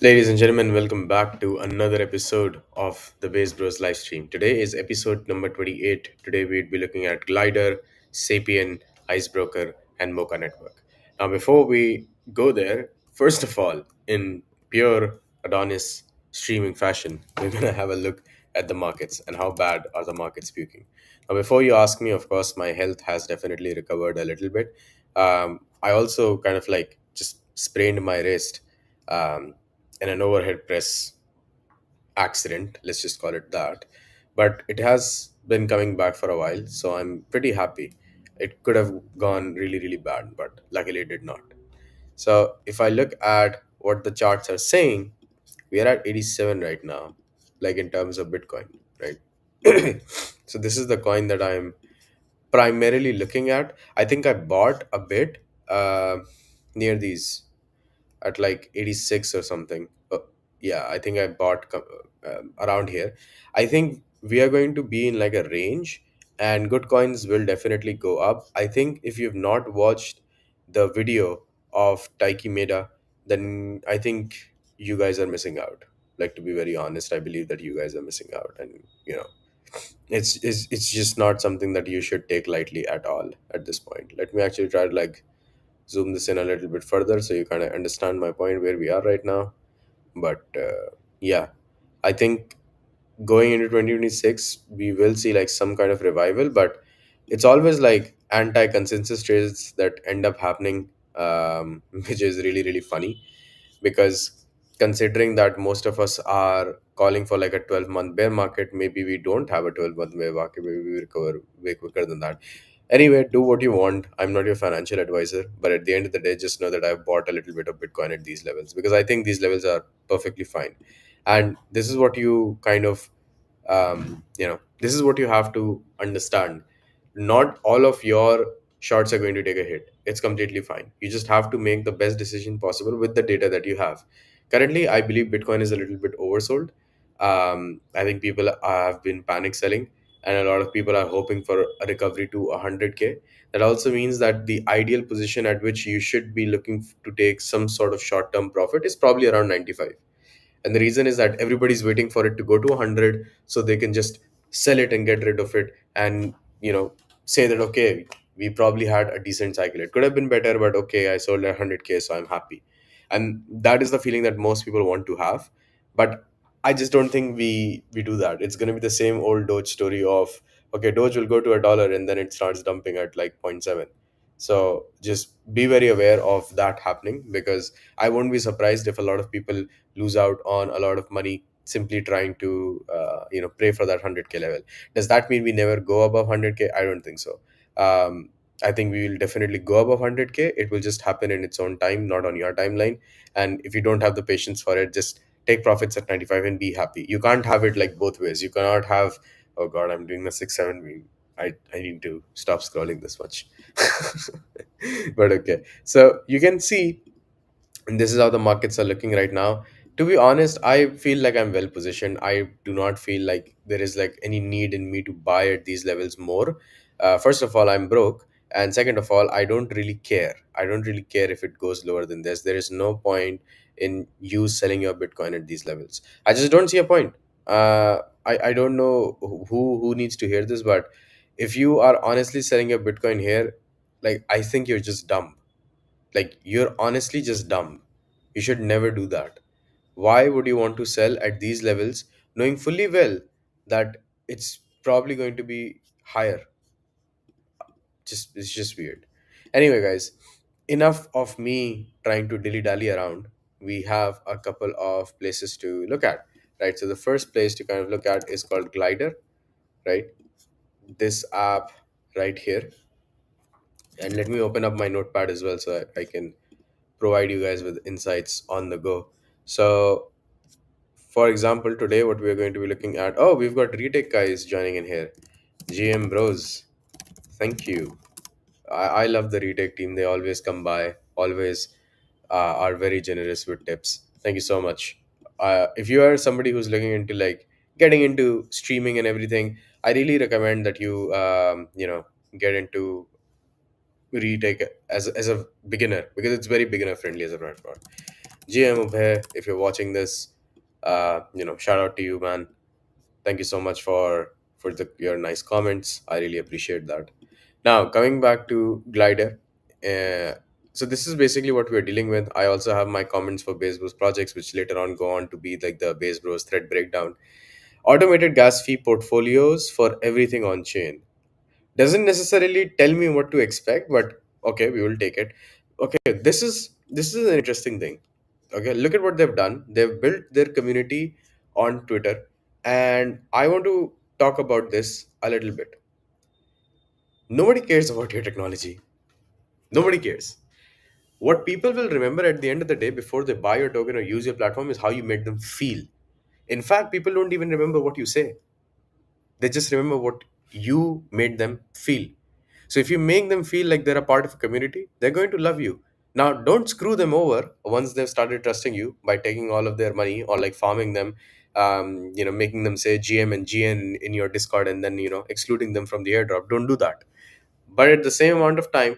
Ladies and gentlemen, welcome back to another episode of the BasedBros live stream. Today is episode number 28. Today we'd be looking at Glider, Sapien, Icebreaker, and Mocha Network. Now, before we go there, first of all, in pure Adonis streaming fashion, we're going to have a look at the markets and how bad are the markets puking. Now, before you ask me, of course, my health has definitely recovered a little bit. I also kind of like just sprained my wrist. In an overhead press accident, let's just call it that. But it has been coming back for a while, so I'm pretty happy. It could have gone really, really bad, but luckily it did not. So if I look at what the charts are saying, we are at 87 right now, like in terms of Bitcoin, right? So this is the coin that I'm primarily looking at. I think I bought a bit near these at like 86 or something. Yeah, I think I bought around here. I think we are going to be in like a range, and good coins will definitely go up. I think if you've not watched the video of Taiki Meda, then I think you guys are missing out. Like, to be very honest, I believe that you guys are missing out, and it's just not something that you should take lightly at all at this point. Let me actually try to like zoom this in a little bit further so you kind of understand my point where we are right now. But yeah, I think going into 2026 we will see like some kind of revival, but it's always like anti-consensus trades that end up happening, which is really really funny because considering that most of us are calling for like a 12-month bear market, maybe we don't have a 12-month bear market, maybe we recover way quicker than that. Anyway, do what you want. I'm not your financial advisor, but at the end of the day, just know that I've bought a little bit of Bitcoin at these levels because I think these levels are perfectly fine. And this is what you kind of, this is what you have to understand. Not all of your shots are going to take a hit. It's completely fine. You just have to make the best decision possible with the data that you have. Currently, I believe Bitcoin is a little bit oversold. I think people have been panic selling, and a lot of people are hoping for a recovery to 100K. That also means that the ideal position at which you should be looking to take some sort of short term profit is probably around 95. And the reason is that everybody's waiting for it to go to 100 so they can just sell it and get rid of it, and say that, okay, we probably had a decent cycle. It could have been better, but okay, I sold at 100K, so I'm happy. And that is the feeling that most people want to have. But I just don't think we do that. It's going to be the same old Doge story of, okay, Doge will go to $1 and then it starts dumping at like point 0.7. So just be very aware of that happening, because I won't be surprised if a lot of people lose out on a lot of money simply trying to pray for that 100K level. Does that mean we never go above 100K? I don't think so. I think we will definitely go above 100K. It will just happen in its own time, not on your timeline. And if you don't have the patience for it, just take profits at 95 and be happy. You can't have it like both ways. You cannot have, oh god, I'm doing the 6 7 I need to stop scrolling this much. But okay, so you can see, and this is how the markets are looking right now. To be honest, I feel like I'm well positioned. I do not feel like there is like any need in me to buy at these levels more. First of all, I'm broke, and second of all, I don't really care if it goes lower than this. There is no point in you selling your Bitcoin at these levels. I just don't see a point. I don't know who needs to hear this, but if you are honestly selling your Bitcoin here, like, I think you're just dumb. Like, you're honestly just dumb. You should never do that. Why would you want to sell at these levels knowing fully well that it's probably going to be higher? Just It's just weird. Anyway, guys, enough of me trying to dilly dally around. We have a couple of places to look at, right? So the first place to kind of look at is called Glider, right? This app right here. And let me open up my notepad as well so I can provide you guys with insights on the go. So, for example, today what we're going to be looking at, oh, we've got retake guys joining in here. GM Bros, thank you. I love the retake team. They always come by, always are very generous with tips. Thank you so much. If you are somebody who's looking into like getting into streaming and everything, I really recommend that you get into retake as a beginner, because it's very beginner friendly as a platform. GM Ubhay, if you're watching this, shout out to you, man. Thank you so much for your nice comments. I really appreciate that. Now, coming back to Glider, so this is basically what we're dealing with. I also have my comments for BasedBros projects, which later on go on to be like the BasedBros thread breakdown. Automated gas fee portfolios for everything on chain doesn't necessarily tell me what to expect, but okay, we will take it. Okay, this is an interesting thing. Okay, look at what they've done. They've built their community on Twitter, and I want to talk about this a little bit. Nobody cares about your technology. Nobody cares. What people will remember at the end of the day before they buy your token or use your platform is how you made them feel. In fact, people don't even remember what you say. They just remember what you made them feel. So if you make them feel like they're a part of a community, they're going to love you. Now, don't screw them over once they've started trusting you by taking all of their money or like farming them, making them say GM and GN in your Discord and then, excluding them from the airdrop. Don't do that. But at the same amount of time,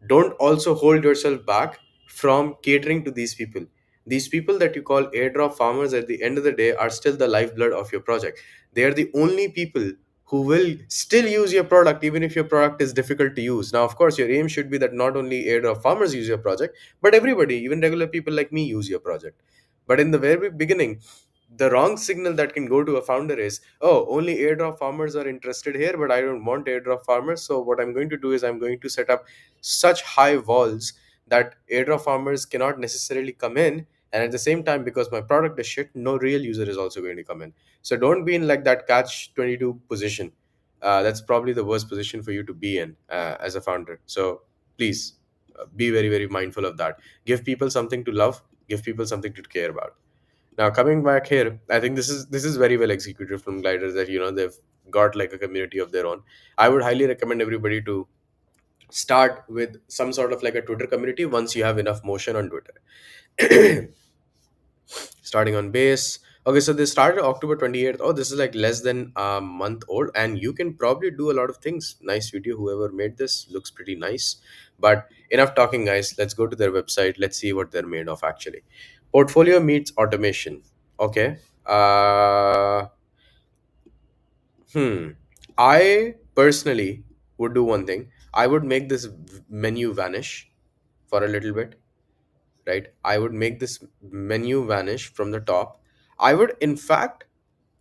don't also hold yourself back from catering to these people. These people that you call airdrop farmers at the end of the day are still the lifeblood of your project. They are the only people who will still use your product even if your product is difficult to use. Now, of course, your aim should be that not only airdrop farmers use your project, but everybody, even regular people like me, use your project. But in the very beginning, the wrong signal that can go to a founder is, oh, only airdrop farmers are interested here, but I don't want airdrop farmers. So what I'm going to do is I'm going to set up such high walls that airdrop farmers cannot necessarily come in, and at the same time, because my product is shit, no real user is also going to come in. So don't be in like that catch 22 position. That's probably the worst position for you to be in as a founder. So please be very, very mindful of that. Give people something to love, give people something to care about. Now coming back here, I think this is very well executed from Gliders, that they've got like a community of their own. I would highly recommend everybody to start with some sort of like a Twitter community once you have enough motion on Twitter. Starting on base. Okay, so they started October 28th. Oh, this is like less than a month old, and you can probably do a lot of things. Nice video. Whoever made this looks pretty nice. But enough talking, guys. Let's go to their website. Let's see what they're made of actually. Portfolio meets automation. Okay. Hmm. I personally would do one thing. I would make this menu vanish for a little bit, right? I would make this menu vanish from the top. I would, in fact,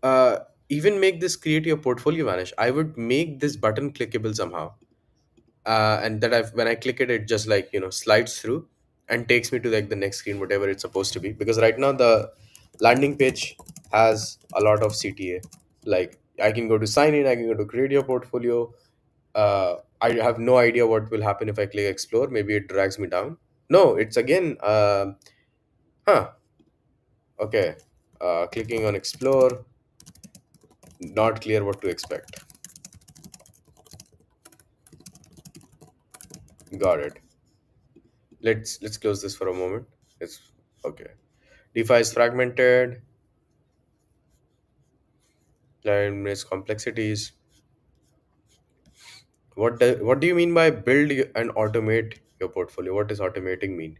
uh, even make this create your portfolio vanish. I would make this button clickable somehow, and that I've when I click it, it just like slides through and takes me to like the next screen, whatever it's supposed to be. Because right now the landing page has a lot of CTA. Like I can go to sign in, I can go to create your portfolio. I have no idea what will happen if I click explore. Maybe it drags me down. No, it's again. Huh. Okay. Clicking on explore. Not clear what to expect. Got it. Let's close this for a moment. It's okay. DeFi is fragmented, its complexities. What do you mean by and automate your portfolio? What does automating mean?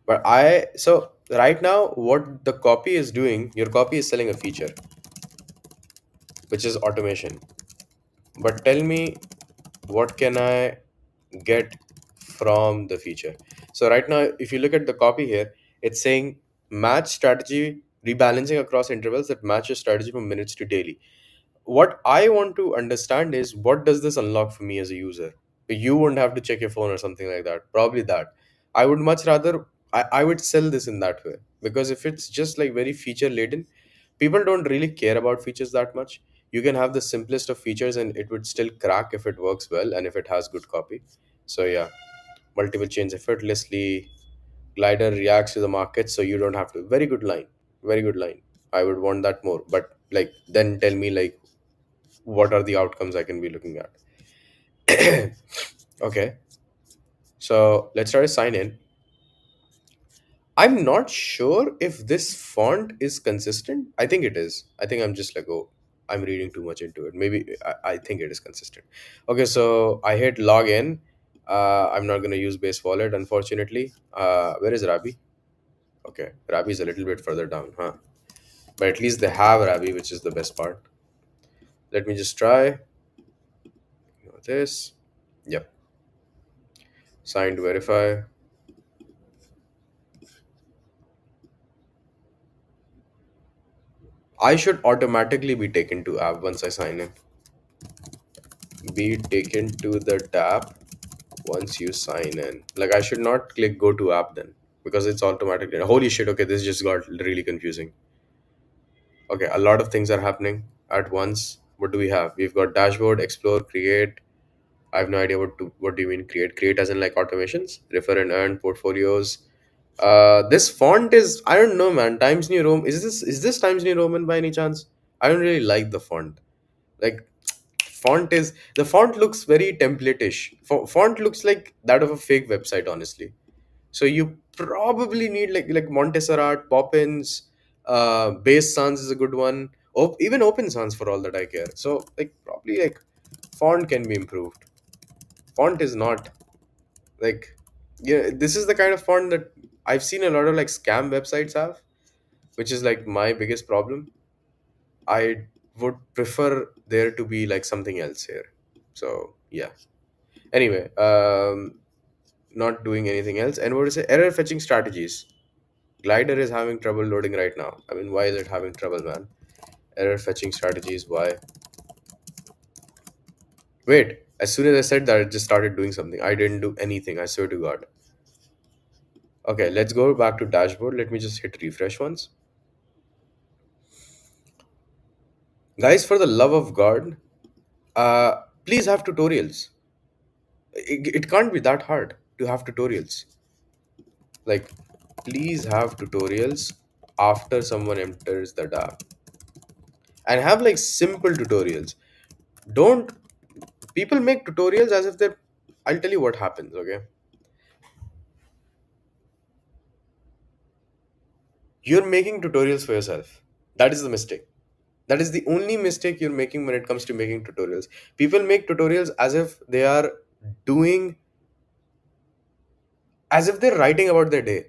But so right now, what the copy is doing, your copy is selling a feature, which is automation. But tell me, what can I get from the feature? So right now, if you look at the copy here, it's saying match strategy rebalancing across intervals that match your strategy from minutes to daily. What I want to understand is, what does this unlock for me as a user? You wouldn't have to check your phone or something like that. Probably that. I would much rather, I would sell this in that way, because if it's just like very feature laden, people don't really care about features that much. You can have the simplest of features and it would still crack if it works well and if it has good copy. So yeah, multiple chains effortlessly. Glider reacts to the market, so you don't have to. Very good line. Very good line. I would want that more. But like, then tell me like, what are the outcomes I can be looking at? Okay, so let's try to sign in. I'm not sure if this font is consistent. I think it is. I think I'm just like, oh, I'm reading too much into it. Maybe I think it is consistent. Okay, so I hit login. I'm not going to use base wallet, unfortunately. Where is Rabi? Okay, Rabi is a little bit further down, huh? But at least they have Rabi, which is the best part. Let me just try this. Yep, signed, verify. I should automatically be taken to app once I sign in. Be taken to the tab once you sign in. Like I should not click go to app then because it's automatically. Holy shit! Okay, this just got really confusing. Okay, a lot of things are happening at once. What do we have? We've got dashboard, explore, create. I have no idea what do you mean create? Create as in like automations, refer and earn, portfolios. This font is I don't know, man. Times New Roman. Is this Times New Roman by any chance? I don't really like the font. Like the font looks very template-ish. Font looks like that of a fake website, honestly. So you probably need like Montserrat, Poppins, Base Sans is a good one. Even Open Sans for all that I care. So like probably like font can be improved. Font is not like yeah. This is the kind of font that I've seen a lot of like scam websites have, which is like my biggest problem. I would prefer there to be like something else here. So yeah. Anyway, not doing anything else. And what is it? Error fetching strategies. Glider is having trouble loading right now. I mean, why is it having trouble, man? Error fetching strategies. Why? Wait. As soon as I said that, it just started doing something. I didn't do anything. I swear to God. Okay, let's go back to dashboard. Let me just hit refresh once. Guys, for the love of God, please have tutorials. It can't be that hard to have tutorials. Like, please have tutorials after someone enters the app and have like simple tutorials. Don't people make tutorials as if they're I'll tell you what happens, okay? You're making tutorials for yourself. That is the mistake. That is the only mistake you're making when it comes to making tutorials. People make tutorials as if they are doing as if they're writing about their day.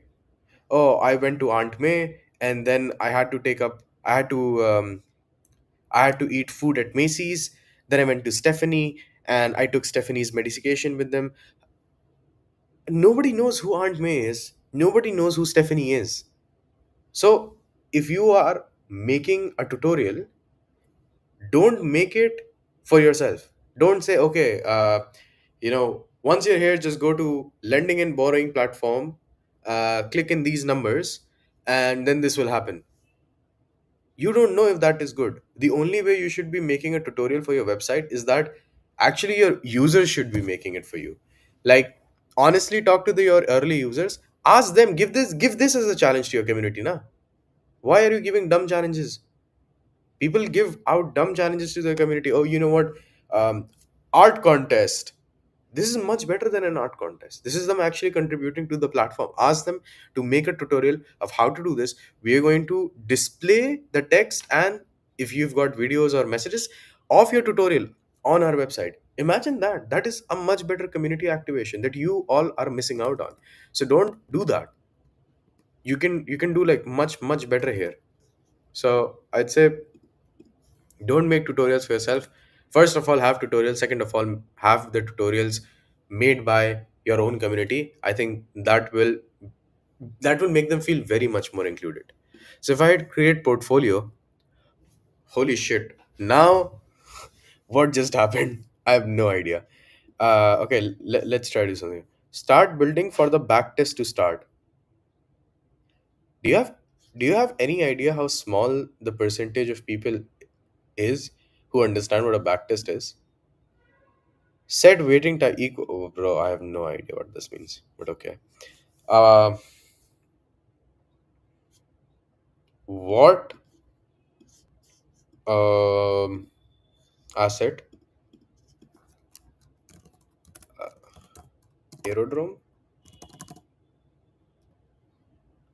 Oh, I went to Aunt May and then I had to eat food at Macy's. Then I went to Stephanie and I took Stephanie's medication with them. Nobody knows who Aunt May is. Nobody knows who Stephanie is. So if you are making a tutorial, don't make it for yourself. Don't say, okay, once you're here, just go to lending and borrowing platform, click in these numbers, and then this will happen. You don't know if that is good. The only way you should be making a tutorial for your website is that actually your users should be making it for you. Like honestly, talk to your early users. Ask them, give this as a challenge to your community, na? Why are you giving dumb challenges? People give out dumb challenges to their community. Oh, you know what? um, Art contest. This is much better than an art contest. This is them actually contributing to the platform. Ask them to make a tutorial of how to do this. We are going to display the text, and if you've got videos or messages of your tutorial on our website, imagine that. That is a much better community activation that you all are missing out on. So don't do that. You can do like much better here. So I'd say don't make tutorials for yourself. First of all, have tutorials. Second of all, have the tutorials made by your own community. I think that will make them feel very much more included. So if I had create portfolio, holy shit, now what just happened? I have no idea. Okay, let's try to do something. Start building for the back test to start. Do you have do you have any idea how small the percentage of people is who understand what a back test is? Set waiting time equal. Oh, bro, I have no idea what this means, but okay. Uh, what um asset? Aerodrome?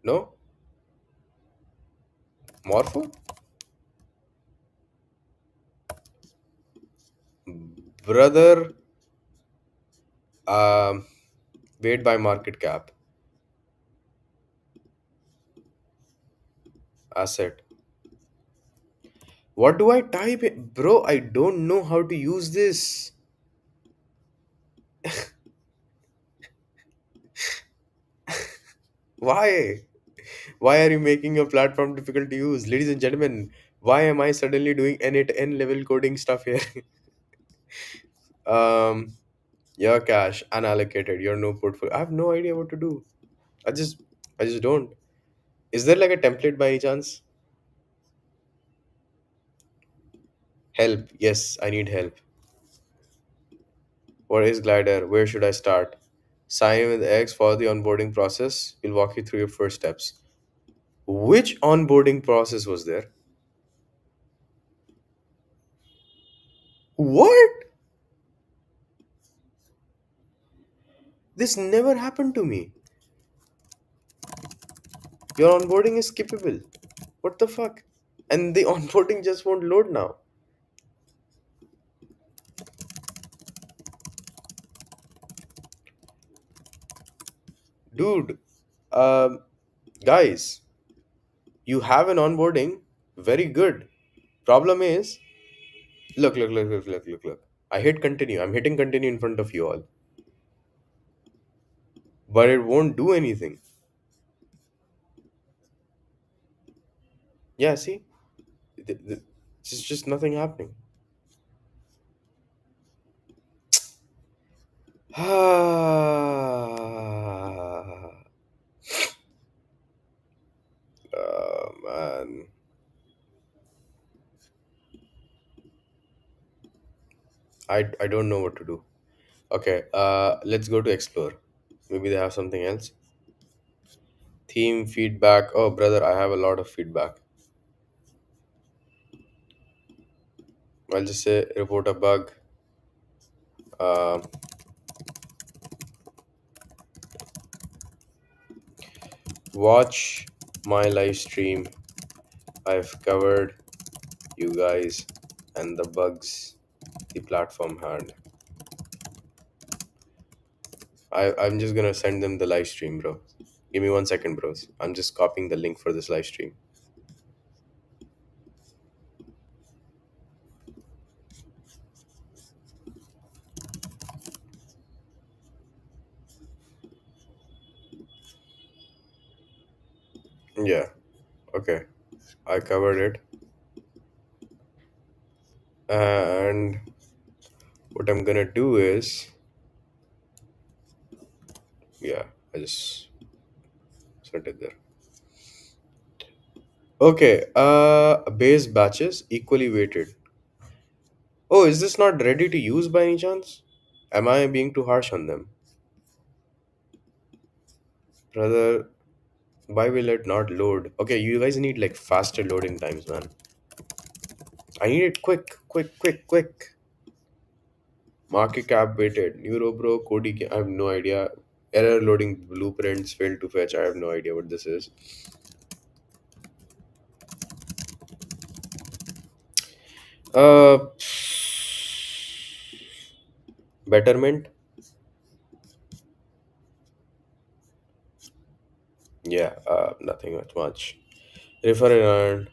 No, morpho. Brother, Um, weight by market cap, asset. What do I type in? Bro, I don't know how to use this. Why? Why are you making your platform difficult to use? Ladies and gentlemen, why am I suddenly doing N level coding stuff here? um, your cash, unallocated, your no portfolio. I have no idea what to do. I just I just don't. Is there like a template by any chance? Help. Yes, I need help. What is Glider? Where should I start? Sign in with X for the onboarding process. We'll walk you through your first steps. Which onboarding process was there? What? This never happened to me. Your onboarding is skippable. What the fuck? And the onboarding just won't load now. Dude, um, guys, you have an onboarding. Very good. Problem is, look. I hit continue. I'm hitting continue in front of you all. But it won't do anything. Yeah, see? Just nothing happening. Man. I don't know what to do. Okay, let's go to explore. Maybe they have something else. Theme feedback. Oh, brother, I have a lot of feedback. I'll just say report a bug. Uh, watch my live stream. I've covered you guys and the bugs the platform had. I'm just gonna send them the live stream, bro. Give me 1 second, bros. I'm just copying the link for this live stream. Yeah, okay. I covered it. And what I'm gonna do is, yeah, I just sent it there. Okay, base batches equally weighted. Oh, is this not ready to use by any chance? Am I being too harsh on them? Brother, why will it not load? Okay, you guys need like faster loading times, man. I need it quick. Market cap weighted. Neurobro, Cody, I have no idea. Error loading blueprints failed to fetch. I have no idea what this is. Uh, betterment. Yeah, nothing much. Refer and earn.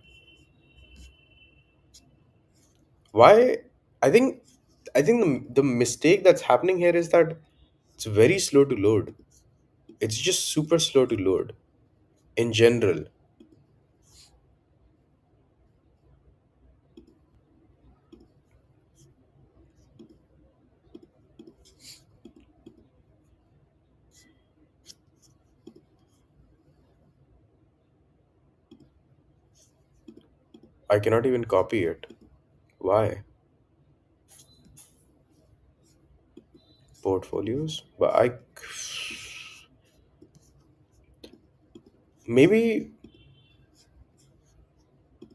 Why? I think the mistake that's happening here is that it's very slow to load. It's just super slow to load in general. I cannot even copy it. Why? Portfolios? But I maybe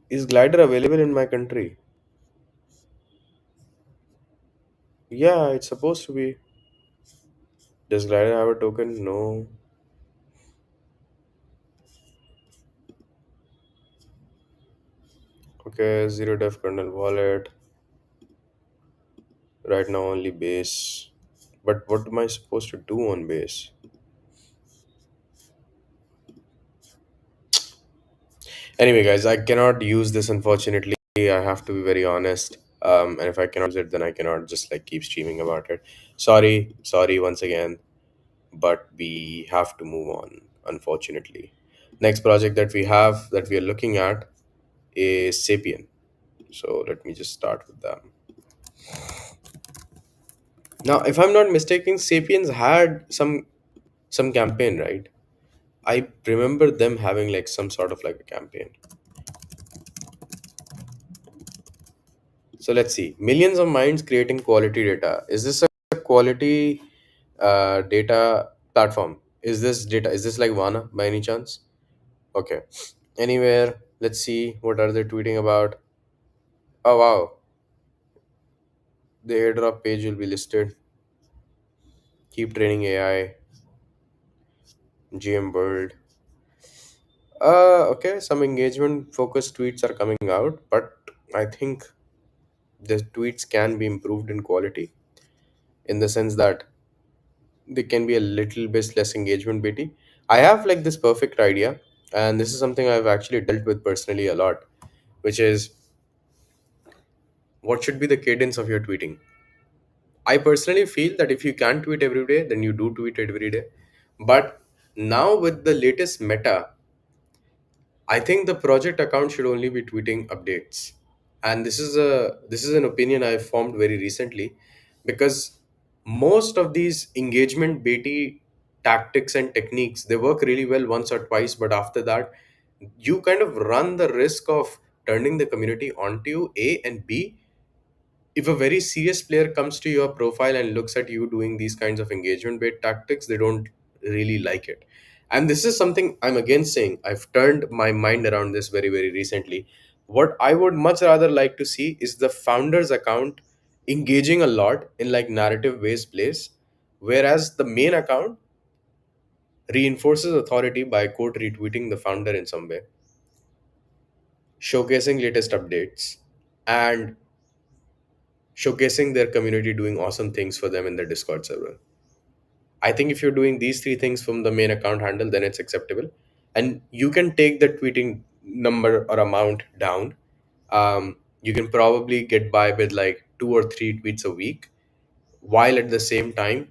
is Glider available in my country? Yeah, it's supposed to be. Does Glider have a token? No. Okay, zero def kernel wallet. Right now only base. But what am I supposed to do on base? Anyway, guys, I cannot use this unfortunately. I have to be very honest. And if I cannot use it, then I cannot just like keep streaming about it. Sorry once again, but we have to move on, unfortunately. Next project that we have that we are looking at is Sapien. So let me just start with that. Now, if I'm not mistaken, Sapiens had some campaign, right? I remember them having like some sort of like a campaign. So let's see. Millions of minds creating quality data. Is this a quality data platform? Is this like Vana by any chance? Okay. Anywhere, let's see what are they tweeting about. Oh wow, the airdrop page will be listed. Keep training AI, GM World. Okay, some engagement focused tweets are coming out, but I think the tweets can be improved in quality in the sense that they can be a little bit less engagement baity. I have like this perfect idea, and this is something I've actually dealt with personally a lot, which is what should be the cadence of your tweeting. I personally feel that if you can't tweet every day, then you do tweet every day. But now with the latest meta, I think the project account should only be tweeting updates. And this is an opinion I formed very recently because most of these engagement baity tactics and techniques they work really well once or twice, but after that you kind of run the risk of turning the community onto you, A, and B, if a very serious player comes to your profile and looks at you doing these kinds of engagement based tactics, they don't really like it. And this is something I'm again saying I've turned my mind around this very very recently. What I would much rather like to see is the founder's account engaging a lot in like narrative based plays, whereas the main account reinforces authority by quote retweeting the founder in some way, showcasing latest updates, and showcasing their community doing awesome things for them in their Discord server. I think if you're doing these three things from the main account handle, then it's acceptable. And you can take the tweeting number or amount down. You can probably get by with like 2 or 3 tweets a week, while at the same time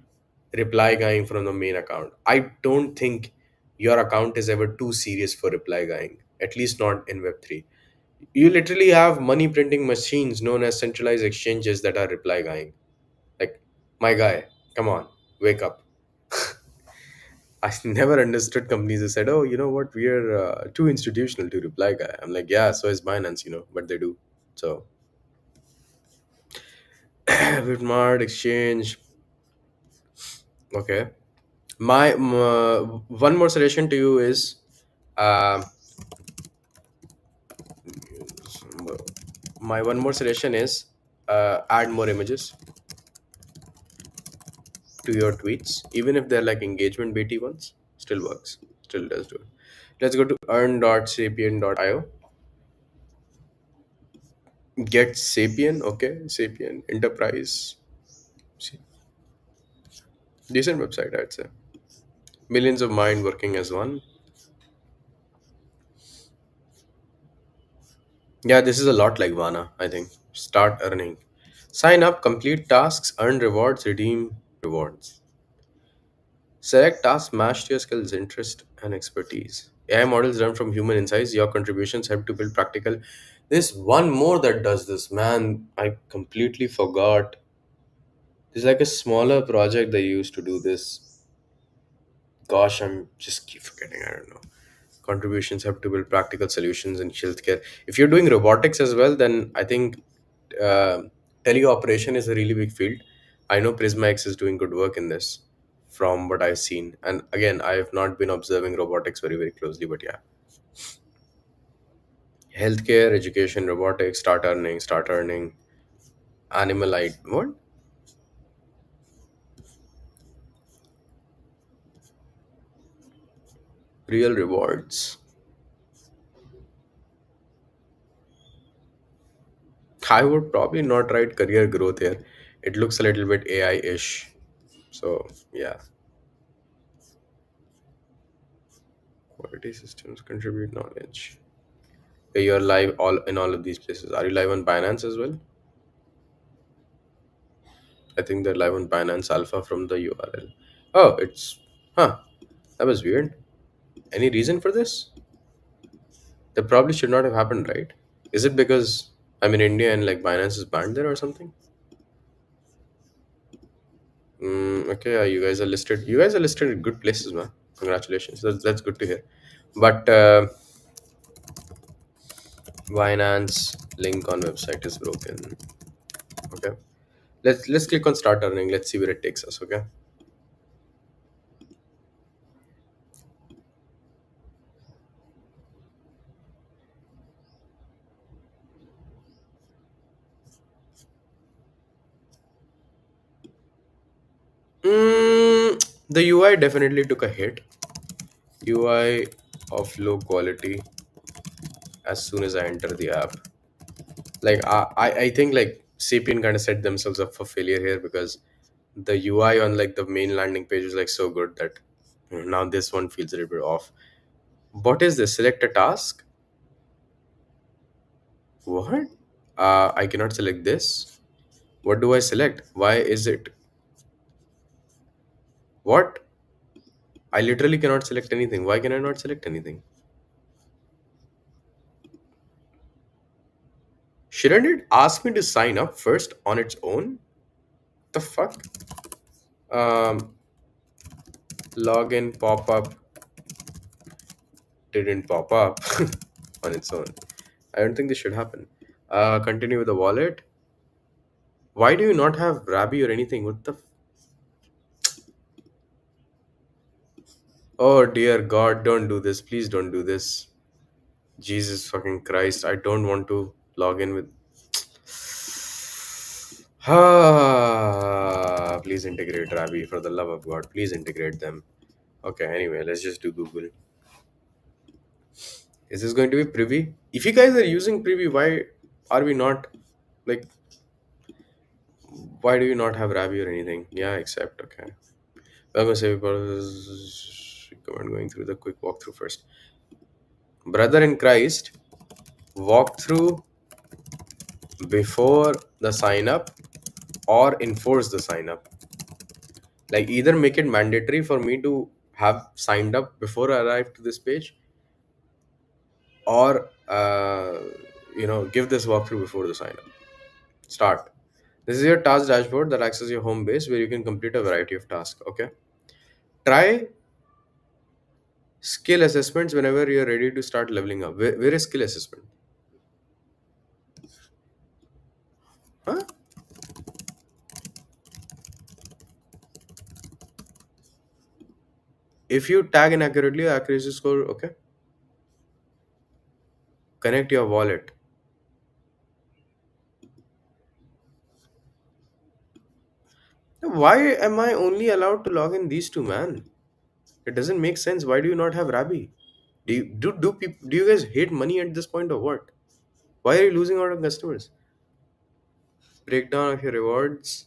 reply guying from the main account. I don't think your account is ever too serious for reply guying, at least not in Web3. You literally have money printing machines known as centralized exchanges that are reply guying. Like, my guy, come on, wake up. I never understood companies who said, "Oh, you know what? We are too institutional to reply guy." I'm like, "Yeah, so is Binance, but they do." So, Bitmart exchange. Okay. One more suggestion to you is, uh, my one more suggestion is, add more images to your tweets, even if they're like engagement BT ones. Still works. Still does do it. Let's go to earn.sapien.io. Get Sapien, okay, Sapien Enterprise, decent website, I'd say. Millions of mind working as one. Yeah, this is a lot like Vana, I think. Start earning. Sign up, complete tasks, earn rewards, redeem rewards. Select tasks matched to your skills, interest, and expertise. AI models learn from human insights. Your contributions help to build practical. There's one more that does this, man. I completely forgot. There's like a smaller project they used to do this. Gosh, I'm just keep forgetting. I don't know. Contributions have to build practical solutions in healthcare. If you're doing robotics as well, then I think uh, teleoperation is a really big field. I know Prisma X is doing good work in this from what I've seen. And again, I have not been observing robotics very, very closely, but yeah. Healthcare, education, robotics, start earning, what? Real rewards. I would probably not write career growth here. It looks a little bit AI ish. So yeah, quality systems contribute knowledge. Okay, you're live all in all of these places. Are you live on Binance as well? I think they're live on Binance Alpha from the URL. Oh, it's huh. That was weird. Any reason for this? That probably should not have happened, right? Is it because I'm in India and like Binance is banned there or something? Okay, you guys are listed. You guys are listed in good places, man. Congratulations. That's good to hear. But Binance link on website is broken. Okay, let's click on start earning. Let's see where it takes us. Okay. The UI definitely took a hit. UI of low quality as soon as I enter the app. Like I think like Sapien kind of set themselves up for failure here because the UI on like the main landing page is like so good that now this one feels a little bit off. What is this? Select a task? What? I cannot select this. What do I select? Why is it? What? I literally cannot select anything. Why can I not select anything? Shouldn't it ask me to sign up first on its own? The fuck? Um, Login pop up didn't pop up on its own. I don't think this should happen. Continue with the wallet. Why do you not have Rabby or anything? What the? Oh dear God! Don't do this. Please don't do this. Jesus fucking Christ! I don't want to log in with. Ah, please integrate Rabby for the love of God. Please integrate them. Okay. Anyway, let's just do Google. Is this going to be privy? If you guys are using privy, why are we not like? Why do you not have Rabby or anything? Yeah, accept. Okay. I'm gonna say recommend going through the quick walkthrough first. Brother in Christ, walk through before the sign up or enforce the sign up. Like either make it mandatory for me to have signed up before I arrive to this page, or give this walkthrough before the sign up. Start. This is your task dashboard that acts as your home base where you can complete a variety of tasks. Okay. Try skill assessments whenever you're ready to start leveling up. Where is skill assessment? Huh? If you tag inaccurately, accuracy score, okay. Connect your wallet. Why am I only allowed to log in these two, man? It doesn't make sense. Why do you not have Rabbi? Do you guys hate money at this point or what? Why are you losing out on customers? Breakdown of your rewards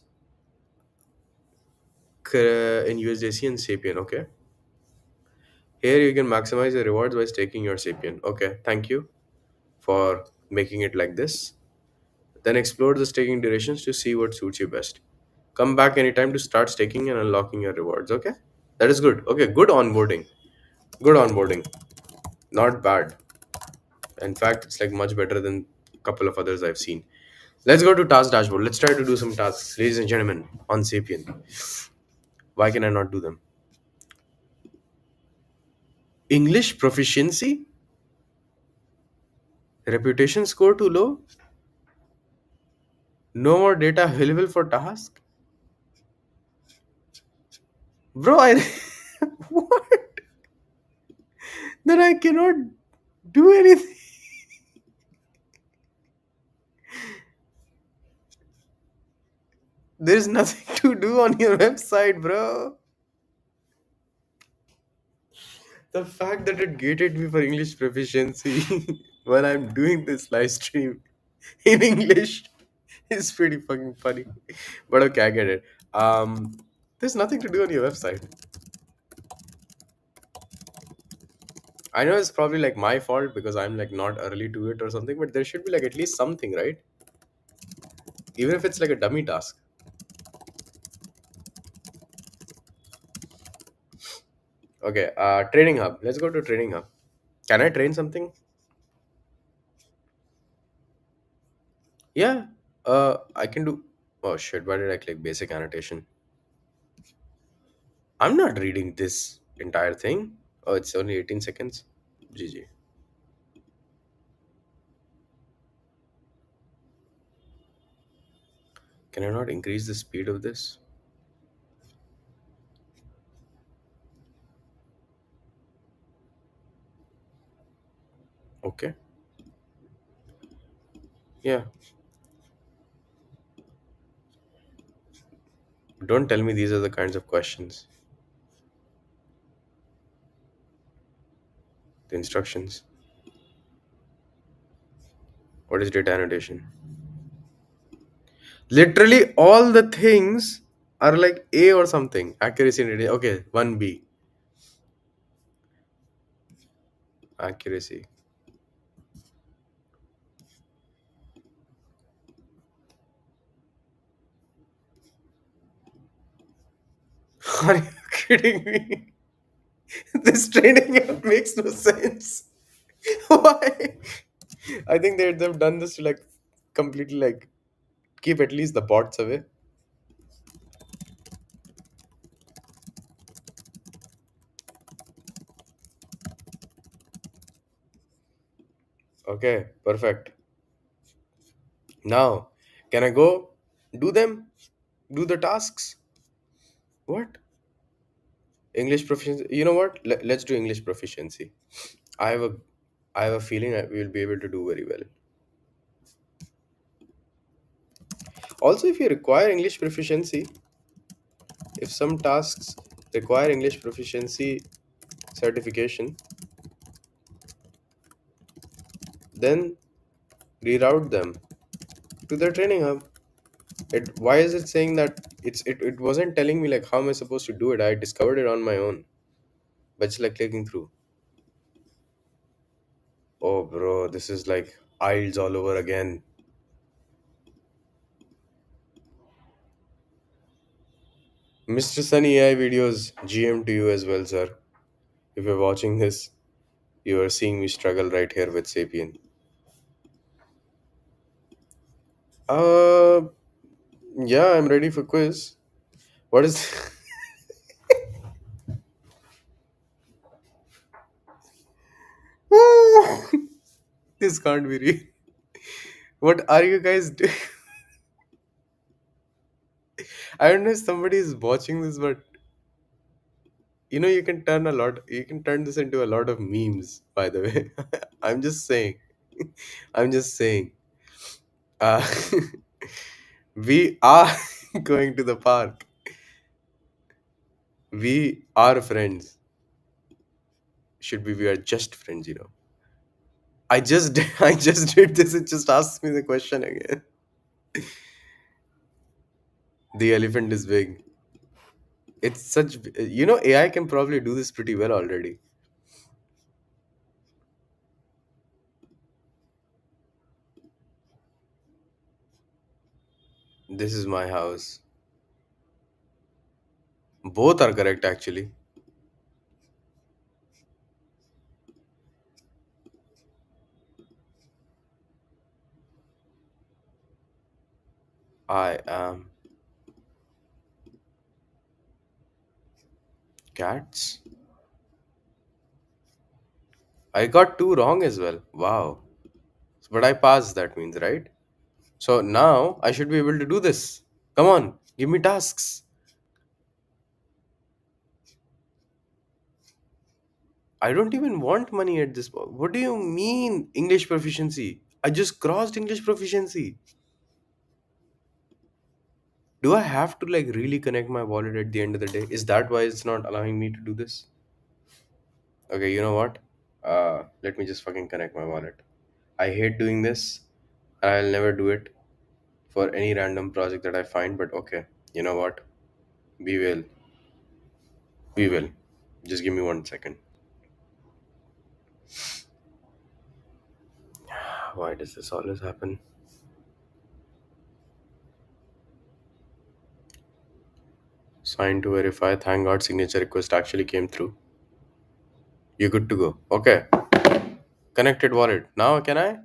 in USDC and Sapien. Okay. Here you can maximize your rewards by staking your Sapien. Okay. Thank you for making it like this. Then explore the staking durations to see what suits you best. Come back anytime to start staking and unlocking your rewards. Okay. That is good. Okay. Good onboarding. Good onboarding. Not bad. In fact, it's like much better than a couple of others I've seen. Let's go to task dashboard. Let's try to do some tasks, ladies and gentlemen, on Sapien. Why can I not do them? English proficiency? Reputation score too low? No more data available for task? Bro, I what? Then I cannot do anything. There's nothing to do on your website, bro. The fact that it gated me for English proficiency when I'm doing this live stream in English is pretty fucking funny. But okay, I get it. Um, There's nothing to do on your website. I know it's probably like my fault because I'm like not early to it or something, but there should be like at least something, right? Even if it's like a dummy task. Okay, training hub. Let's go to training hub. Can I train something? Yeah. I can do. Oh shit! Why did I click basic annotation? I'm not reading this entire thing. Oh, it's only 18 seconds. GG. Can I not increase the speed of this? Okay. Yeah. Don't tell me these are the kinds of questions. The instructions. What is data annotation? Literally all the things are like A or something. Accuracy and data. Okay, 1B. Accuracy. Are you kidding me? This training app makes no sense. Why? I think they've done this to like completely like keep at least the bots away. Okay, perfect. Now, can I go do them? Do the tasks? What? English proficiency. You know what? Let's do English proficiency. I have a I have a feeling I will be able to do very well. Also, if you require English proficiency, if some tasks require English proficiency certification, then reroute them to the training hub. Why is it saying that it wasn't telling me like how am I supposed to do it? I discovered it on my own, but it's like clicking through. Oh, bro, this is like aisles all over again. Mr. Sunny AI videos, GM to you as well, sir. If you're watching this, you are seeing me struggle right here with Sapien. Uh, yeah, I'm ready for quiz. What is this? Can't be real. What are you guys doing? I don't know if somebody is watching this, but you can turn this into a lot of memes, by the way. I'm just saying. I'm just saying. Uh, we are going to the park. We are friends. Should be we are just friends, you know. I just I just did this. It just asked me the question again. The elephant is big. It's such AI can probably do this pretty well already. This is my house. Both are correct actually. I am cats. I got two wrong as well. Wow. But I passed, that means, right? So now I should be able to do this. Come on, give me tasks. I don't even want money at this point. What do you mean, English proficiency? I just crossed English proficiency. Do I have to like really connect my wallet at the end of the day? Is that why it's not allowing me to do this? Okay, you know what? Let me just fucking connect my wallet. I hate doing this. I'll never do it for any random project that I find, but okay, you know what? We will. We will. Just give me 1 second. Why does this always happen? Sign to verify. Thank God signature request actually came through. You're good to go. Okay. Connected wallet. Now can I?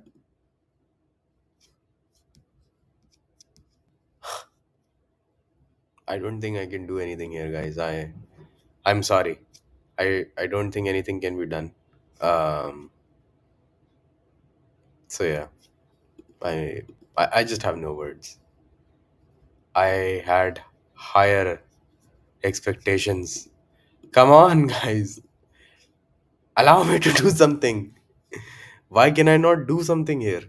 I don't think I can do anything here, guys. I'm sorry. I don't think anything can be done. Um so yeah. I I just have no words. I had higher expectations. Come on, guys. Allow me to do something. Why can I not do something here?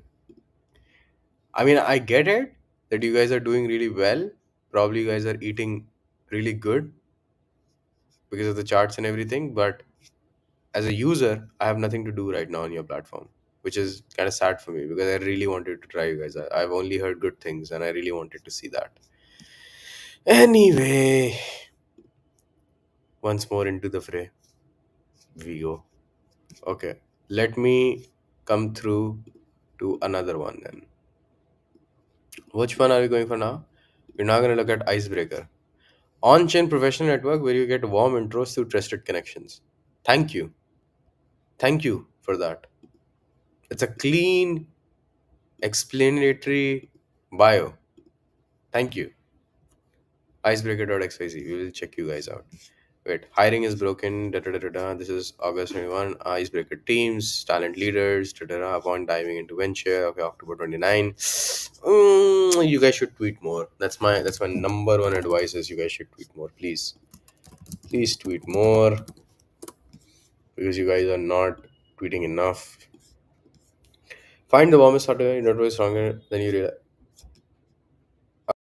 I mean, I get it that you guys are doing really well. Probably you guys are eating really good because of the charts and everything. But as a user, I have nothing to do right now on your platform, which is kind of sad for me because I really wanted to try you guys. I've only heard good things and I really wanted to see that. Anyway, once more into the fray, we go. Okay, let me come through to another one then. Which one are we going for now? We're now going to look at Icebreaker. On chain professional network where you get warm intros through trusted connections. Thank you. Thank you for that. It's a clean, explanatory bio. Thank you. Icebreaker.xyz. We will check you guys out. Wait, hiring is broken. Da, da, da, da, da. This is August 21. Icebreaker teams, talent leaders, da, da, da, upon diving into venture. Okay, October 29. You guys should tweet more. That's my number one advice is you guys should tweet more. Please. Please tweet more because you guys are not tweeting enough. Find the warmest hardware, your network is stronger than you realize.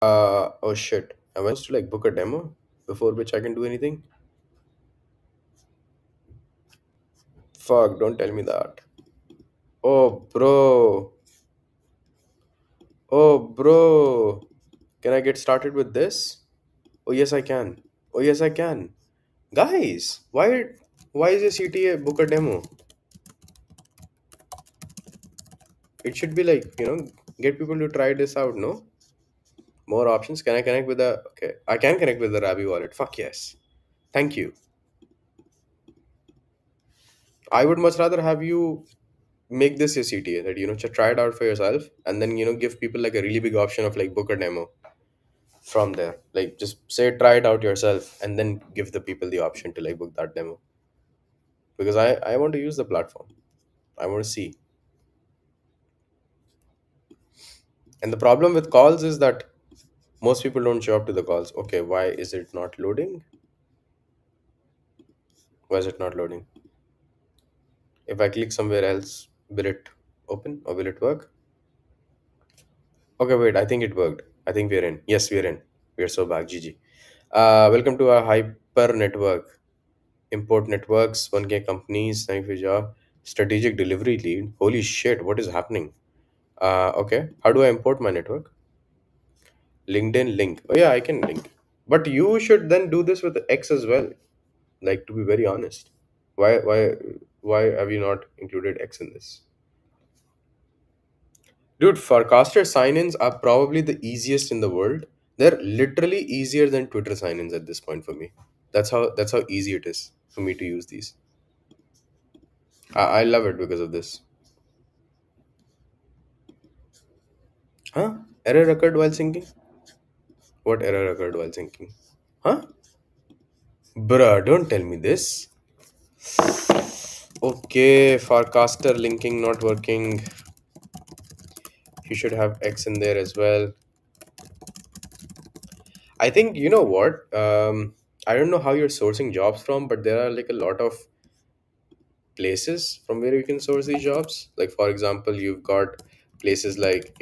Oh shit. Am I supposed to like book a demo before which I can do anything? Fuck, don't tell me that. Oh, bro. Oh, bro. Can I get started with this? Oh, yes, I can. Oh, yes, I can. Guys, why is your CTA book a demo? It should be like, get people to try this out, no? More options. Can I connect with the okay? I can connect with the Rabi wallet. Fuck yes. Thank you. I would much rather have you make this your CTA that try it out for yourself and then give people like a really big option of like book a demo from there. Like just say try it out yourself and then give the people the option to like book that demo because I want to use the platform. I want to see. And the problem with calls is that most people don't show up to the calls. Okay, why is it not loading? Why is it not loading? If I click somewhere else, will it open or will it work? Okay, wait, I think it worked. I think we're in. Yes, we're in. We're so back. GG. Welcome to our hyper network. Import networks, 1K companies, thank you for your strategic delivery lead. Holy shit, what is happening? Okay, how do I import my network? LinkedIn link. Oh, yeah, I can link. But you should then do this with X as well. Like, to be very honest. Why have you not included X in this? Dude, forecaster sign-ins are probably the easiest in the world. They're literally easier than Twitter sign-ins at this point for me. That's how easy it is for me to use these. I love it because of this. Huh? Error occurred while syncing? What error occurred while syncing? Huh? Bruh, don't tell me this. Okay, forecaster linking not working. You should have X in there as well. I think you know what? I don't know how you're sourcing jobs from, but there are like a lot of places from where you can source these jobs. Like for example, you've got places like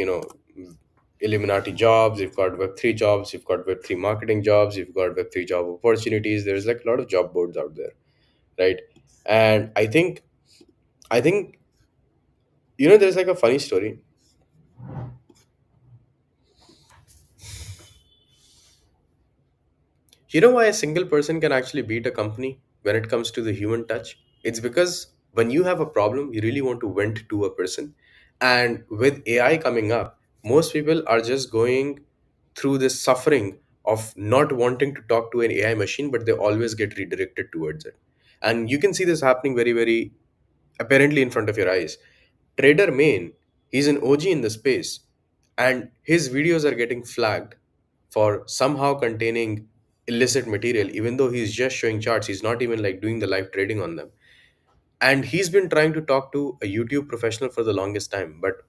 Illuminati jobs, you've got Web3 jobs, you've got Web3 marketing jobs, you've got Web3 job opportunities. There's like a lot of job boards out there, right? And I think there's like a funny story. You know why a single person can actually beat a company when it comes to the human touch? It's because when you have a problem, you really want to vent to a person. And with AI coming up, most people are just going through this suffering of not wanting to talk to an AI machine, but they always get redirected towards it. And you can see this happening very, very apparently in front of your eyes. Trader Main, he's an OG in the space, and his videos are getting flagged for somehow containing illicit material, even though he's just showing charts. He's not even like doing the live trading on them. And he's been trying to talk to a YouTube professional for the longest time, but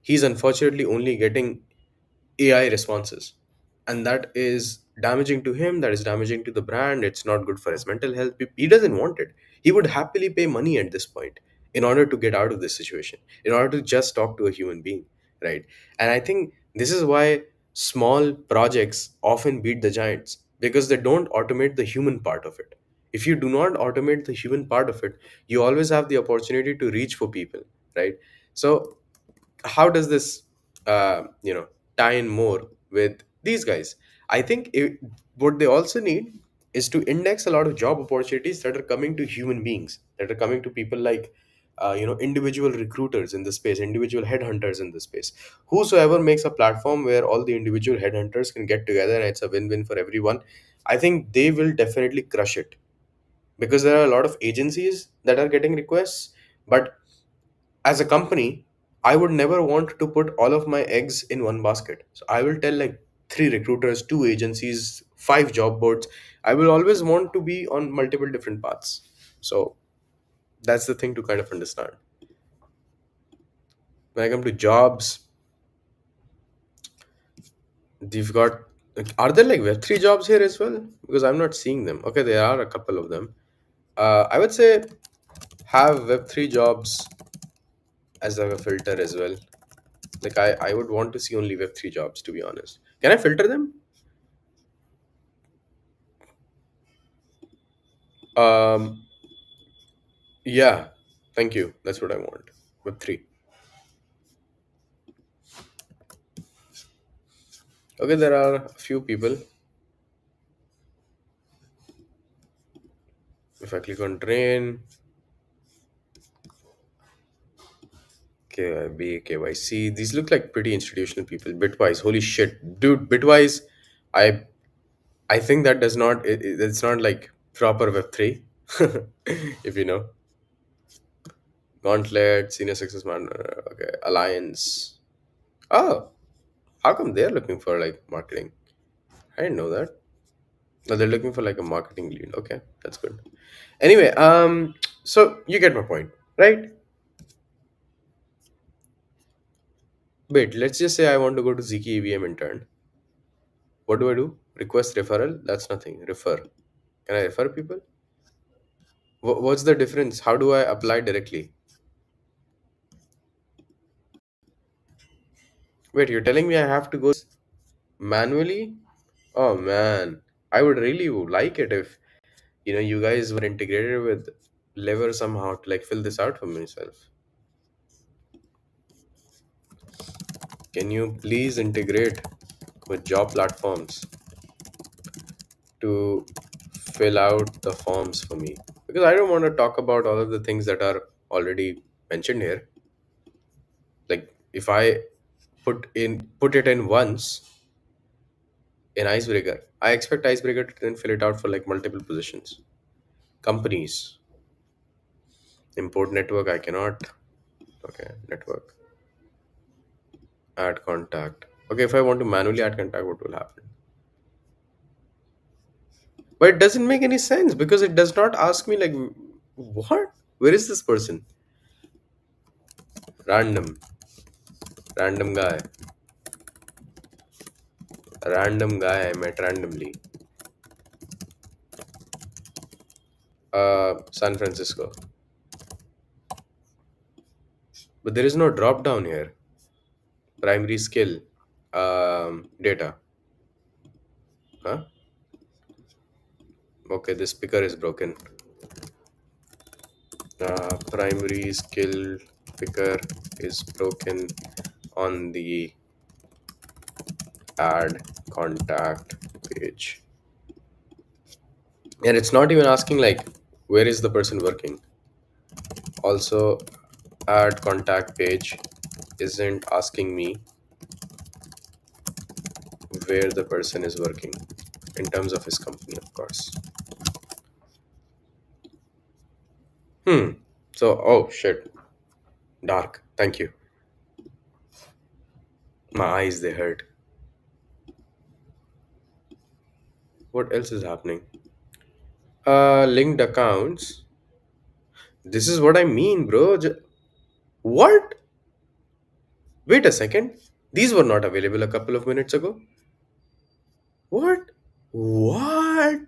he's unfortunately only getting AI responses. And that is damaging to him, that is damaging to the brand. It's not good for his mental health. He doesn't want it. He would happily pay money at this point in order to get out of this situation, in order to just talk to a human being, right? And I think this is why small projects often beat the giants, because they don't automate the human part of it. If you do not automate the human part of it, you always have the opportunity to reach for people, right? So how does this tie in more with these guys? I think what they also need is to index a lot of job opportunities that are coming to human beings, that are coming to people like individual recruiters in the space, individual headhunters in the space. Whosoever makes a platform where all the individual headhunters can get together and it's a win-win for everyone, I think they will definitely crush it, because there are a lot of agencies that are getting requests. But as a company, I would never want to put all of my eggs in one basket. So I will tell like three recruiters, two agencies, five job boards. I will always want to be on multiple different paths. So that's the thing to kind of understand. When I come to jobs, you've got, like, are there like Web3 jobs here as well? Because I'm not seeing them. Okay, there are a couple of them. I would say have Web3 jobs as like a filter as well. Like I would want to see only Web3 jobs, to be honest. Can I filter them? Um, yeah, thank you. That's what I want. Web3. Okay, there are a few people. If I click on train, KIB, KYC, these look like pretty institutional people. Bitwise, holy shit, dude, Bitwise. I I think that does not. It's not like proper Web3. If you know, Gauntlet, Senior Success Man. Okay, Alliance. Oh, how come they're looking for like marketing? I didn't know that. No, they're looking for like a marketing lead. Okay, that's good. Anyway, so you get my point, right? Wait, let's just say I want to go to Ziki EVM intern. What do I do? Request referral? That's nothing. Refer. Can I refer people? What's the difference? How do I apply directly? Wait, you're telling me I have to go manually? Oh man, I would really like it if you guys were integrated with Lever somehow to like fill this out for myself. Can you please integrate with job platforms to fill out the forms for me? Because I don't want to talk about all of the things that are already mentioned here. Like if I put it in once in Icebreaker, I expect Icebreaker to then fill it out for like multiple positions. Companies, import network, I cannot. Okay, network, add contact. Okay, if I want to manually add contact, what will happen? But it doesn't make any sense because it does not ask me like what? Where is this person? Random, random guy, random guy I met randomly. San Francisco. But there is no drop down here. Primary skill, data. Huh? Okay, this picker is broken. Primary skill picker is broken on the add contact page. And it's not even asking like where is the person working. Also, add contact page isn't asking me where the person is working in terms of his company, of course. Hmm. So, oh shit, dark. Thank you. My eyes, they hurt. What else is happening? Linked accounts. This is what I mean, bro. What? Wait a second. These were not available a couple of minutes ago. What? What?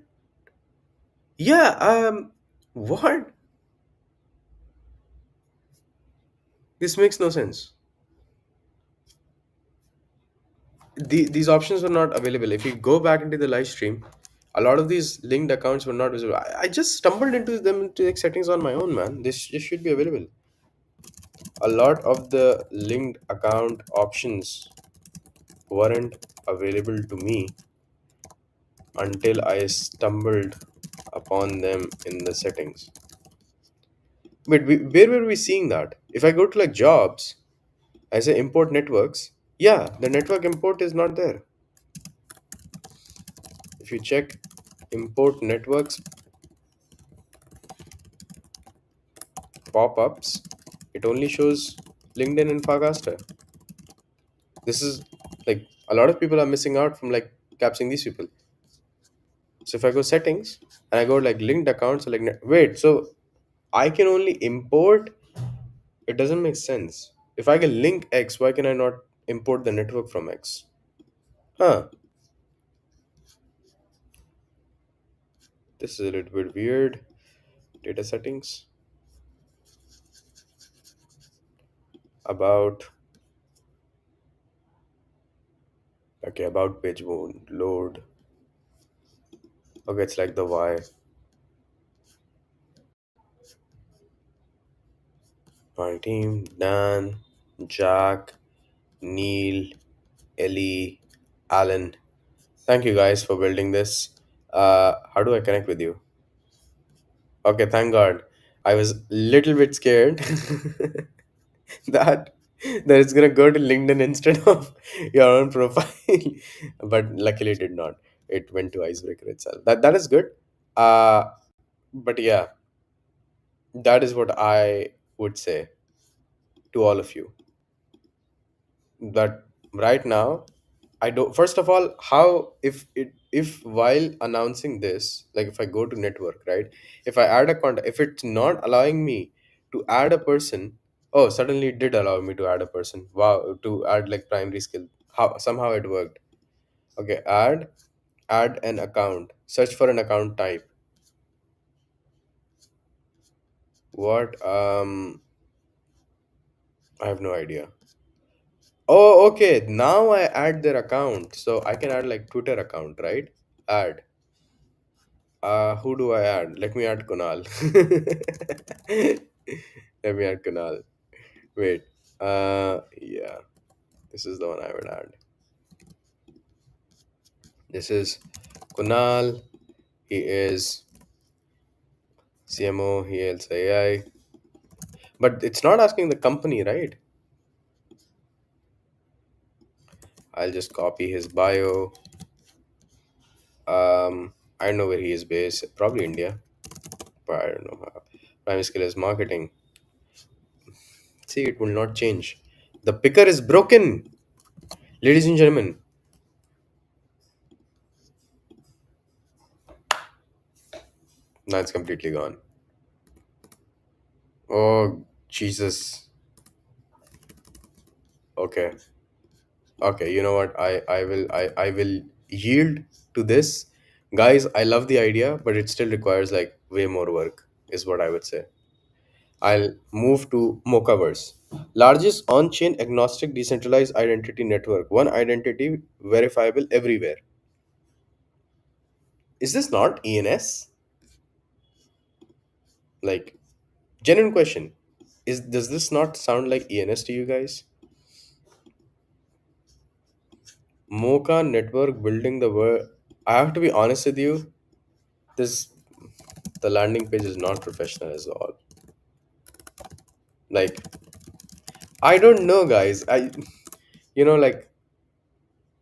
Yeah, what? This makes no sense. These options were not available. If you go back into the live stream, a lot of these linked accounts were not visible. I just stumbled into them into the settings on my own, man. This should be available. A lot of the linked account options weren't available to me until I stumbled upon them in the settings. But where were we seeing that? If I go to like jobs, I say import networks. Yeah, the network import is not there. If you check import networks pop-ups, it only shows LinkedIn and Fagasta. This is like a lot of people are missing out from like capturing these people. So if I go settings and I go like linked accounts, like wait, so I can only import. It doesn't make sense. If I can link X, why can I not import the network from X? Huh? This is a little bit weird. Data settings about okay about page won't load. Okay, it's like the Y. My team: Dan, Jack, Neil, Ellie, Alan. Thank you guys for building this. How do I connect with you? Okay, thank God. I was little bit scared that that it's gonna go to LinkedIn instead of your own profile, but luckily it did not. It went to Icebreaker itself. That is good. Uh, but yeah, that is what I would say to all of you. That right now I don't. First of all, how if while announcing this, like if I go to network, right? If I add a contact, if it's not allowing me to add a person, oh, suddenly it did allow me to add a person. Wow, to add like primary skill. How somehow it worked. Okay, add an account. Search for an account type. What? I have no idea. Oh, okay. Now I add their account, so I can add like Twitter account, right? Add. Who do I add? Let me add Kunal. Let me add Kunal. Wait. Yeah. This is the one I would add. This is Kunal. He is CMO. He is AI. But it's not asking the company, right? I'll just copy his bio. I don't know where he is based. Probably India. But I don't know. Prime skill is marketing. See, it will not change. The picker is broken. Ladies and gentlemen, now it's completely gone. Oh, Jesus. Okay. Okay, you know what? I will yield to this. Guys, I love the idea, but it still requires like way more work, is what I would say. I'll move to Mochaverse. Largest on-chain agnostic decentralized identity network. One identity verifiable everywhere. Is this not ENS? Like, genuine question. Does this not sound like ENS to you guys? Mocha network building the world. I have to be honest with you. This. The landing page is not professional as all. Like, I don't know, guys. Like,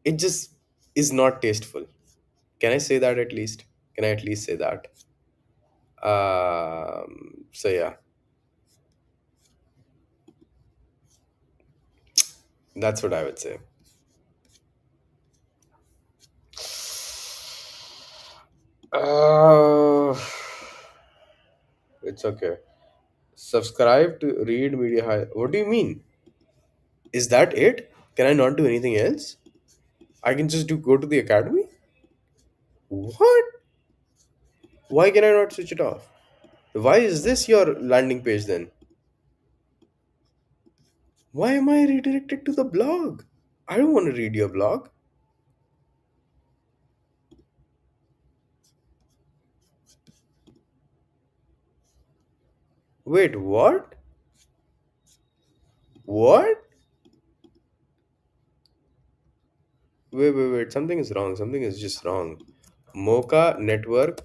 it just is not tasteful. Can I say that at least? Can I at least say that? So yeah, that's what I would say. Uh, it's okay. Subscribe to read media high. What do you mean? Is that it? Can I not do anything else? I can just do go to the academy? What? Why can I not switch it off? Why is this your landing page then? Why am I redirected to the blog? I don't want to read your blog. Wait, what? What? Wait. Something is wrong. Something is just wrong. Mocha network.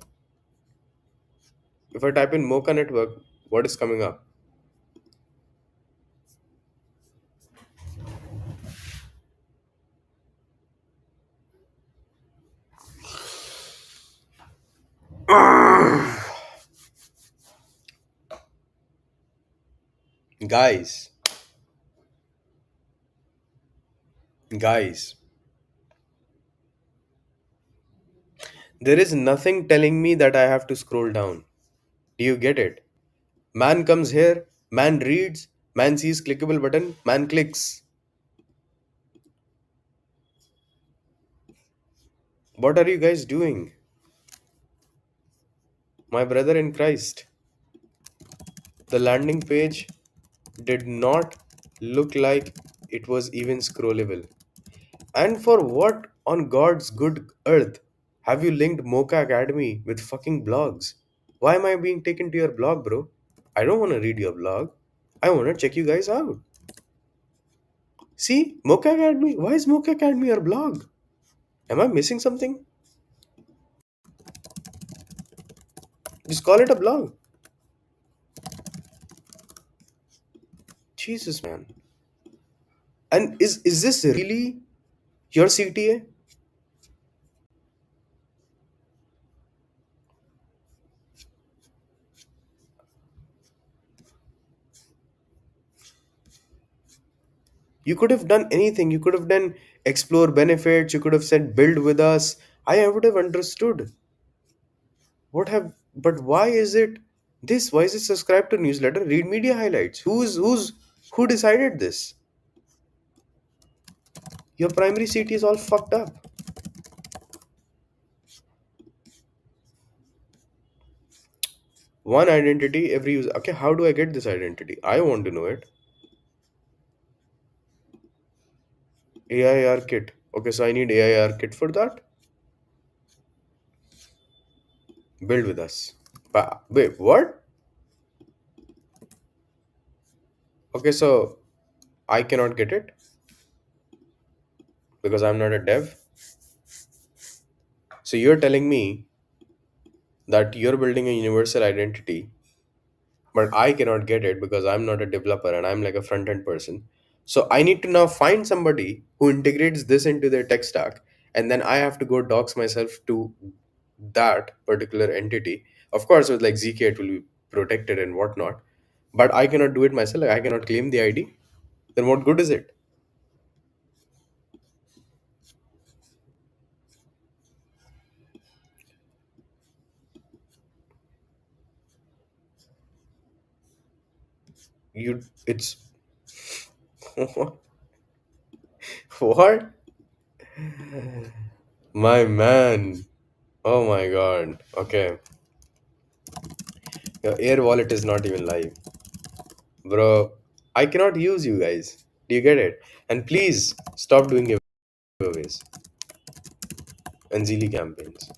If I type in Mocha network, what is coming up? Guys, guys, there is nothing telling me that I have to scroll down. Do you get it? Man comes here, man reads, man sees clickable button, man clicks. What are you guys doing? My brother in Christ. The landing page did not look like it was even scrollable. And for what on God's good earth have you linked Mocha Academy with fucking blogs? Why am I being taken to your blog, bro? I don't want to read your blog. I want to check you guys out. See, Mocha Academy. Why is Mocha Academy your blog? Am I missing something? Just call it a blog. Jesus, man. And is this really your CTA? You could have done anything. You could have done explore benefits. You could have said build with us. I would have understood. What have but why is it this? Why is it subscribe to newsletter? Read media highlights. Who decided this? Your primary CT is all fucked up. One identity every user. Okay, how do I get this identity? I want to know it. AIR kit. Okay, so I need AIR kit for that. Build with us. Wait, what? Okay, so I cannot get it because I'm not a dev. So you're telling me that you're building a universal identity, but I cannot get it because I'm not a developer and I'm like a front end person. So I need to now find somebody who integrates this into their tech stack, and then I have to go dox myself to that particular entity. Of course, with like ZK, it will be protected and whatnot, but I cannot do it myself. Like, I cannot claim the ID. Then what good is it? It's what? My man. Oh my god. Okay. Your Air wallet is not even live. Bro, I cannot use you guys. Do you get it? And please stop doing giveaways and Zeely campaigns.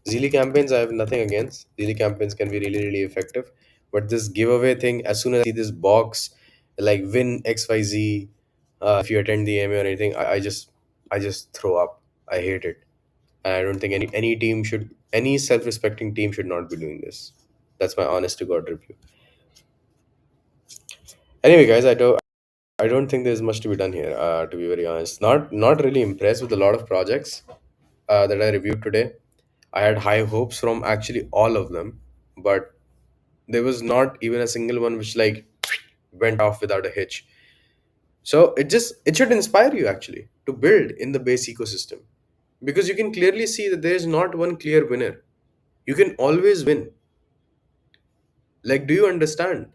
Zeely campaigns, I have nothing against. Zeely campaigns can be really, really effective. But this giveaway thing, as soon as I see this box, like win XYZ, if you attend the AMA or anything, I just throw up. I hate it. And I don't think any team should Any self-respecting team should not be doing this. That's my honest to god review. Anyway, guys, I don't think there's much to be done here. To be very honest, not really impressed with a lot of projects that I reviewed today. I had high hopes from actually all of them, but there was not even a single one which like went off without a hitch. So it should inspire you actually to build in the base ecosystem, because you can clearly see that there is not one clear winner. You can always win. Like, do you understand?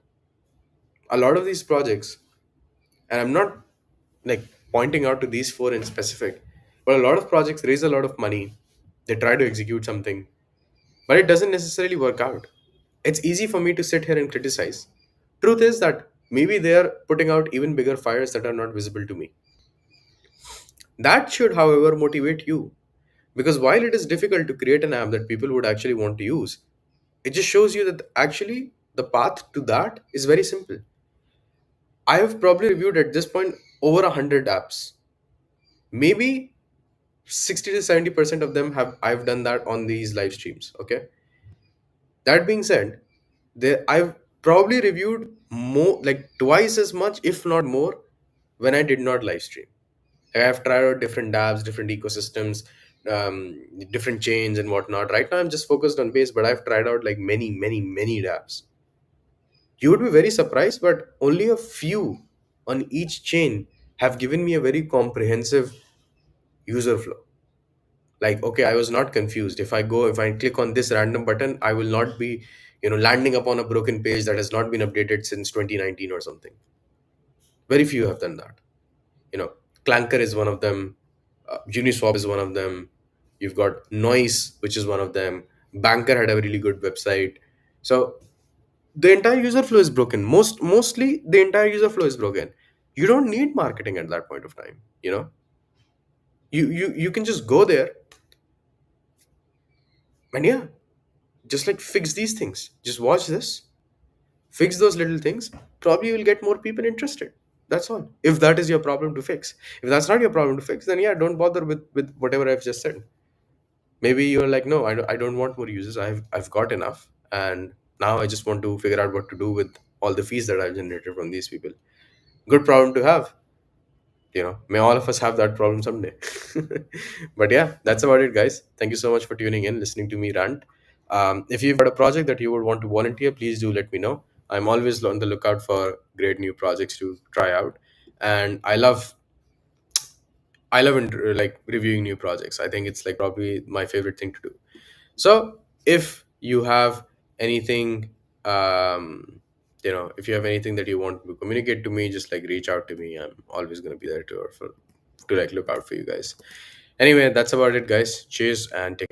A lot of these projects, and I'm not like pointing out to these four in specific, but a lot of projects raise a lot of money. They try to execute something, but it doesn't necessarily work out. It's easy for me to sit here and criticize. Truth is that maybe they are putting out even bigger fires that are not visible to me. That should, however, motivate you, because while it is difficult to create an app that people would actually want to use, it just shows you that actually the path to that is very simple. I have probably reviewed at this point over 100 apps. Maybe 60 to 70% of them have I've done that on these live streams. Okay. That being said, I've probably reviewed more, like twice as much, if not more, when I did not live stream. I've tried out different dApps, different ecosystems, different chains and whatnot. Right now, I'm just focused on base, but I've tried out like many, many, many dApps. You would be very surprised, but only a few on each chain have given me a very comprehensive user flow. Like, okay, I was not confused. If I click on this random button, I will not be, landing upon a broken page that has not been updated since 2019 or something. Very few have done that. you know Clanker is one of them. Uniswap is one of them. You've got Noise, which is one of them. Banker had a really good website. So the entire user flow is broken. Mostly the entire user flow is broken. You don't need marketing at that point of time. You can just go there and, yeah, just like fix these things. Just watch this, fix those little things. Probably you'll get more people interested. That's all. If that is your problem to fix. If that's not your problem to fix, then yeah, don't bother with whatever I've just said. Maybe you're like, no, I don't want more users. I've got enough, and now I just want to figure out what to do with all the fees that I've generated from these people. Good problem to have. May all of us have that problem someday. But yeah, that's about it, guys. Thank you so much for tuning in, listening to me rant. If you've got a project that you would want to volunteer, please do let me know. I'm always on the lookout for great new projects to try out, and I love like reviewing new projects. I think it's like probably my favorite thing to do. So if you have anything, if you have anything that you want to communicate to me, just like reach out to me. I'm always going to be there to like look out for you guys. Anyway, that's about it, guys. Cheers and take